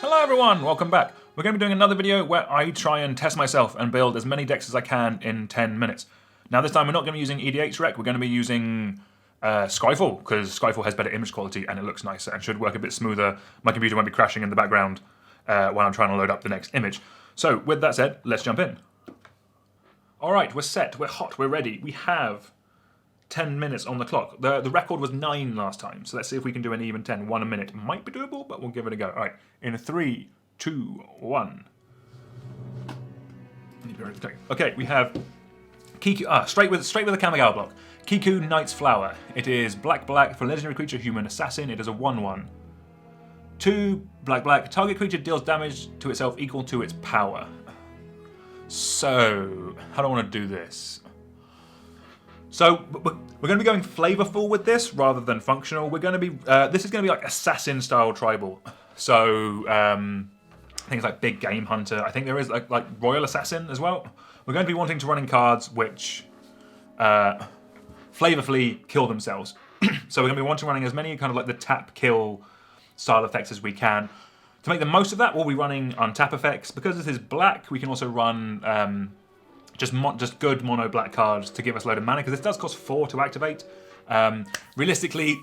Hello everyone, welcome back. We're going to be doing another video where I try and test myself and build as many decks as I can in 10 minutes. Now this time we're not going to be using EDH-Rec, we're going to be using Scyfall, because Scyfall has better image quality and it looks nicer and should work a bit smoother. My computer won't be crashing in the background when I'm trying to load up the next image. So with that said, let's jump in. Alright, we're set, we're hot, we're ready. We have 10 minutes on the clock. The record was 9 last time, so let's see if we can do an even 10. 1 a minute might be doable, but we'll give it a go. All right, in 3, 2, 1. Okay, we have Kiku. Straight with the Kamigawa block. Kiku Knight's Flower. It is black for legendary creature, human assassin. It is a 1/1. 2 black. Target creature deals damage to itself equal to its power. So, how do I want to do this? So we're going to be going flavorful with this rather than functional. We're going to be this is going to be like assassin style tribal. So things like big game hunter. I think there is like royal assassin as well. We're going to be wanting to run in cards which flavorfully kill themselves. So we're going to be wanting running as many kind of like the tap kill style effects as we can. To make the most of that, we'll be running untap effects. Because this is black, we can also run just good mono black cards to give us a load of mana, because this does cost 4 to activate. Realistically,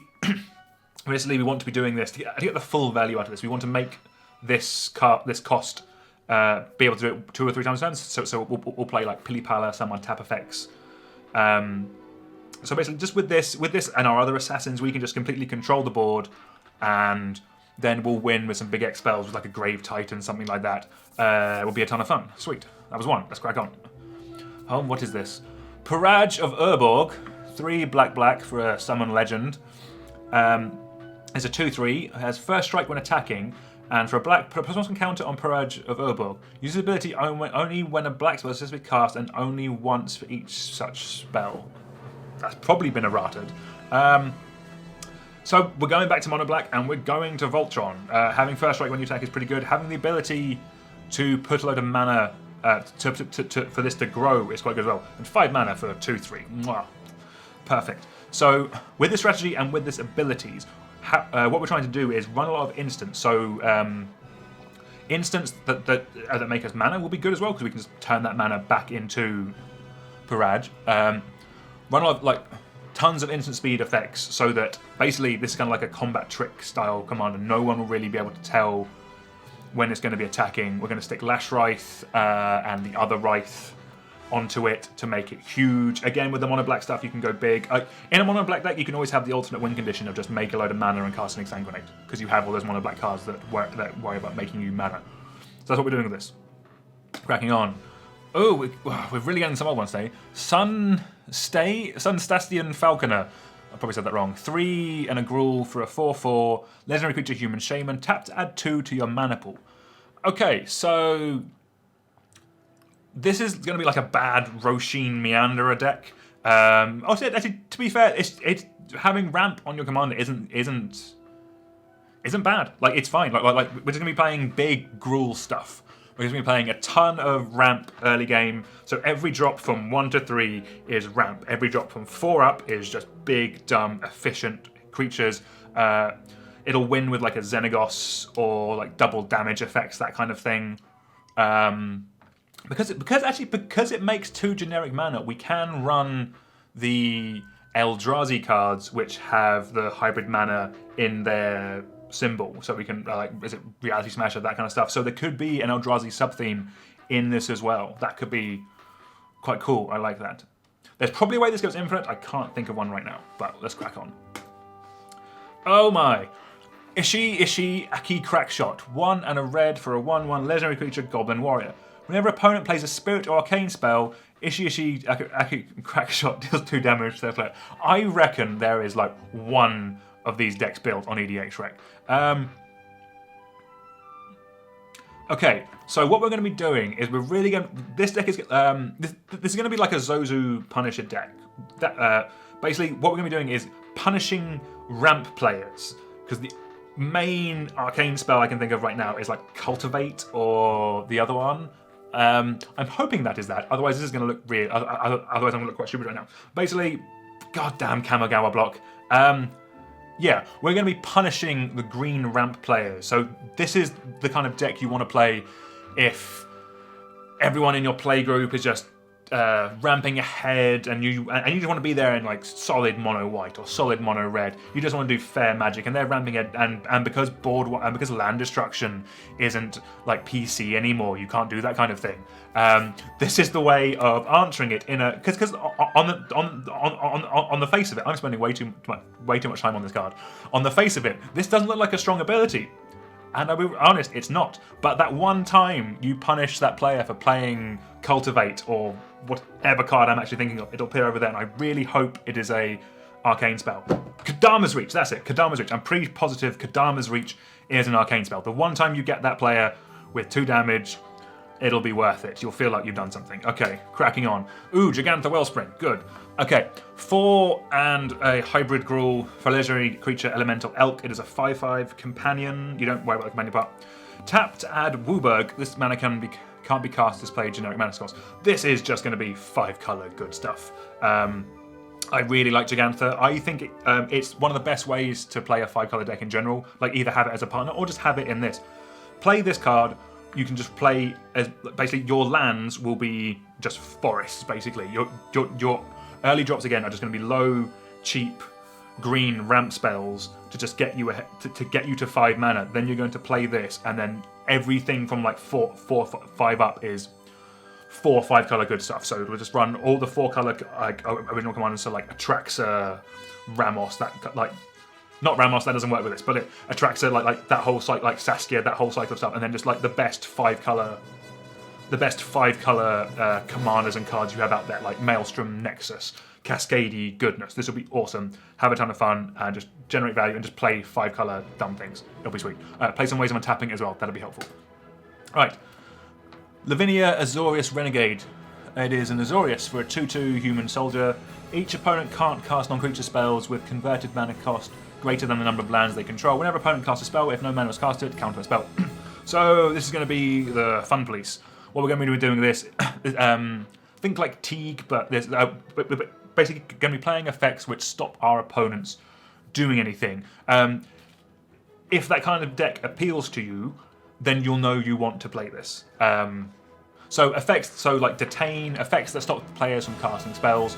we want to be doing this to get the full value out of this. We want to make this cost be able to do it 2 or 3 times a turn. So we'll play like Pilipala, some untap effects. So basically, just with this and our other assassins, we can just completely control the board, and then we'll win with some big X spells with like a Grave Titan, something like that. It will be a ton of fun. Sweet, that was 1. Let's crack on. Oh, what is this? Parage of Urborg, 3 black for a summon legend. It's a 2/3. It has first strike when attacking, and for a black, put a +1 counter on Parage of Urborg. Uses ability only when a black spell is specifically cast, and only once for each such spell. That's probably been errated. So we're going back to mono black, and we're going to Voltron. Having first strike when you attack is pretty good. Having the ability to put a load of mana for this to grow is quite good as well. And 5 mana for 2/3. Mwah. Perfect. So with this strategy and with this abilities, what we're trying to do is run a lot of instants. So instants that make us mana will be good as well, because we can just turn that mana back into Parage. Run a lot of like tons of instant speed effects, so that basically this is kind of like a combat trick style command, and no one will really be able to tell when it's going to be attacking. We're going to stick Lash Wraith and the other Wraith onto it to make it huge. Again, with the mono black stuff, you can go big. In a mono black deck, you can always have the alternate win condition of just make a load of mana and cast an Exsanguinate, because you have all those mono black cards that worry about making you mana. So that's what we're doing with this. Cracking on. Oh, we're really getting some old ones today. Sunstastian Falconer. I probably said that wrong. 3 and a Gruul for a 4/4. Legendary creature, human shaman. Tap to add 2 to your mana pool. Okay, so this is going to be like a bad Roshin Meanderer deck. Actually, to be fair, it's having ramp on your commander isn't bad. Like, it's fine. Like we're just going to be playing big Gruul stuff. We're going to be playing a ton of ramp early game. So every drop from 1 to 3 is ramp. Every drop from 4 up is just big, dumb, efficient creatures. It'll win with like a Xenagos or like double damage effects, that kind of thing. Because it makes 2 generic mana, we can run the Eldrazi cards, which have the hybrid mana in their symbol, so we can is it Reality Smasher, that kind of stuff. So there could be an Eldrazi sub-theme in this as well. That could be quite cool. I like that. There's probably a way this goes infinite. I can't think of one right now, but let's crack on. Oh my. Ishi Aki Crackshot. 1 and a red for a 1/1 legendary creature, Goblin Warrior. Whenever opponent plays a spirit or arcane spell, Ishi Aki Crackshot deals 2 damage to their player. I reckon there is like 1 of these decks built on EDH-Rec. Okay, so what we're going to be doing is we're really going to... This deck is... this is going to be like a Zozu Punisher deck. Basically, what we're going to be doing is punishing ramp players, because the main arcane spell I can think of right now is like Cultivate or the other one. I'm hoping that is that. Otherwise, this is going to look weird. Otherwise, I'm going to look quite stupid right now. Basically, goddamn Kamigawa block. yeah, we're going to be punishing the green ramp players. So this is the kind of deck you want to play if everyone in your play group is just ramping ahead, and you just want to be there in like solid mono white or solid mono red. You just want to do fair magic, and they're ramping it, and because because land destruction isn't like PC anymore, you can't do that kind of thing. This is the way of answering it in a because on the face of it, I'm spending way too much time on this card. On the face of it, this doesn't look like a strong ability. And I'll be honest, it's not. But that one time you punish that player for playing Cultivate or whatever card I'm actually thinking of, it'll appear over there, and I really hope it is a arcane spell. Kadama's Reach, that's it, Kadama's Reach. I'm pretty positive Kadama's Reach is an arcane spell. The one time you get that player with 2 damage, it'll be worth it. You'll feel like you've done something. Okay, cracking on. Ooh, Gigantha Wellspring, good. Okay, 4 and a hybrid Gruul for legendary creature elemental elk. It is a 5/5 companion. You don't worry about the companion part. Tap to add Wooburg. This mana can't be cast, display generic mana cost. This is just going to be 5-color good stuff. I really like Gigantha. I think it's one of the best ways to play a 5-color deck in general. Like either have it as a partner or just have it in this. Play this card. You can just play as basically your lands will be just forests. Basically, your early drops again are just going to be low, cheap, green ramp spells to just get you to get you to 5 mana. Then you're going to play this, and then everything from like 4, 5 up is 4 5-color good stuff. So we'll just run all the 4-color like original commanders, so like Atraxa, Ramos, that like. Not Ramos, that doesn't work with this, but it attracts like that whole cycle, like Saskia, that whole cycle of stuff, and then just like the best 5-color commanders and cards you have out there, like Maelstrom, Nexus, Cascadey, goodness. This will be awesome. Have a ton of fun and just generate value and just play 5-color dumb things. It'll be sweet. Play some ways of untapping as well. That'll be helpful. All right. Lavinia Azorius Renegade. It is an Azorius for a 2/2 human soldier. Each opponent can't cast non-creature spells with converted mana cost greater than the number of lands they control. Whenever opponent casts a spell, if no mana was casted, counter a spell. So this is going to be the fun police. What we're going to be doing with this, think like Teague, but there's basically going to be playing effects which stop our opponents doing anything. If that kind of deck appeals to you, then you'll know you want to play this. So effects, so like detain, effects that stop players from casting spells.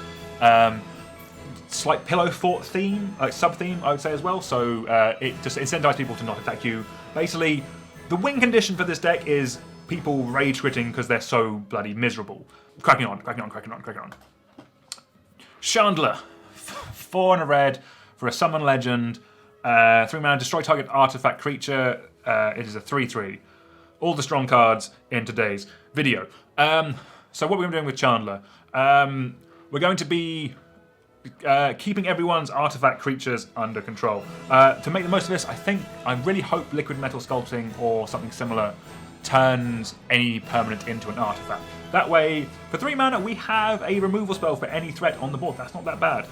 Slight pillow fort theme, like sub-theme, I would say as well. So it just incentivizes people to not attack you. Basically, the win condition for this deck is people rage quitting because they're so bloody miserable. Cracking on. Chandler, 4 and a red for a summon legend. 3 mana, destroy target artifact creature. It is a 3/3. All the strong cards in today's video. So what we're going to be doing with Chandler, we're going to be keeping everyone's artifact creatures under control. To make the most of this, I really hope Liquid Metal Sculpting or something similar turns any permanent into an artifact. That way, for 3 mana, we have a removal spell for any threat on the board. That's not that bad.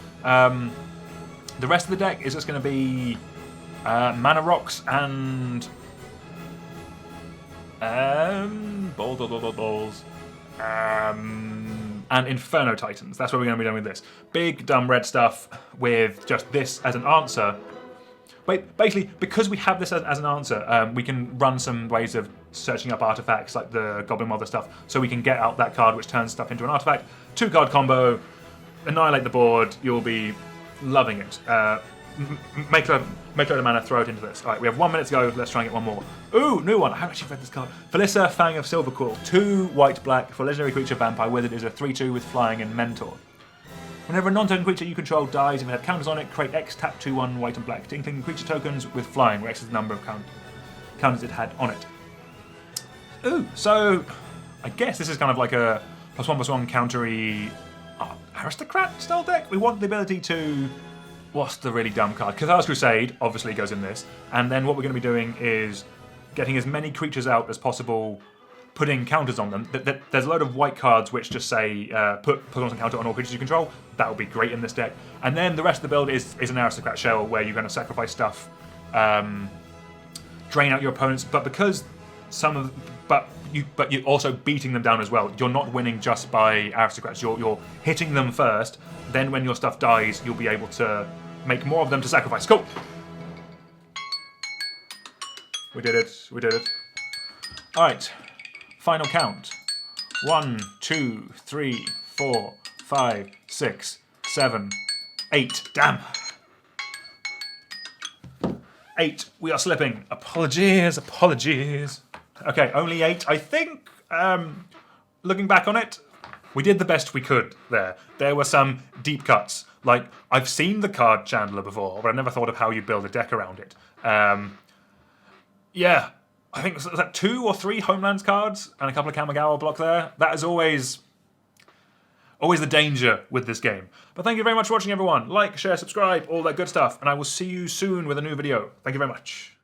The rest of the deck is just going to be mana rocks and balls. And Inferno Titans. That's what we're going to be doing with this. Big, dumb red stuff with just this as an answer. But basically, because we have this as an answer, we can run some ways of searching up artifacts, like the Goblin Mother stuff, so we can get out that card which turns stuff into an artifact. 2-card combo, annihilate the board, you'll be loving it. Make a load of mana, throw it into this. Alright, we have 1 minute to go, let's try and get one more. Ooh, new one, I haven't actually read this card. Felissa, Fang of Silverquill, 2 white-black for legendary creature vampire wizard is a 3/2 with flying and mentor. Whenever a non-token creature you control dies, if it had counters on it, create X, tap 2/1 white and black. Tinkling creature tokens with flying, where X is the number of counters it had on it. Ooh, so I guess this is kind of like a +1/+1 countery aristocrat style deck. We want the ability to... What's the really dumb card? Cathar's Crusade obviously goes in this, and then what we're going to be doing is getting as many creatures out as possible, putting counters on them. There's a load of white cards which just say put on some counter on all creatures you control. That would be great in this deck. And then the rest of the build is an aristocrat shell where you're going to sacrifice stuff, drain out your opponents. But because you're also beating them down as well. You're not winning just by aristocrats. You're hitting them first. Then when your stuff dies, you'll be able to make more of them to sacrifice. Cool. We did it. We did it. All right. Final count. 1, 2, 3, 4, 5, 6, 7, 8. Damn. 8. We are slipping. Apologies. Apologies. Okay, only 8. I think, looking back on it, we did the best we could there. There were some deep cuts. Like, I've seen the card Chandler before, but I never thought of how you build a deck around it. Yeah, I think, was that 2 or 3 Homelands cards and a couple of Kamigawa block there? That is always the danger with this game. But thank you very much for watching, everyone. Like, share, subscribe, all that good stuff. And I will see you soon with a new video. Thank you very much.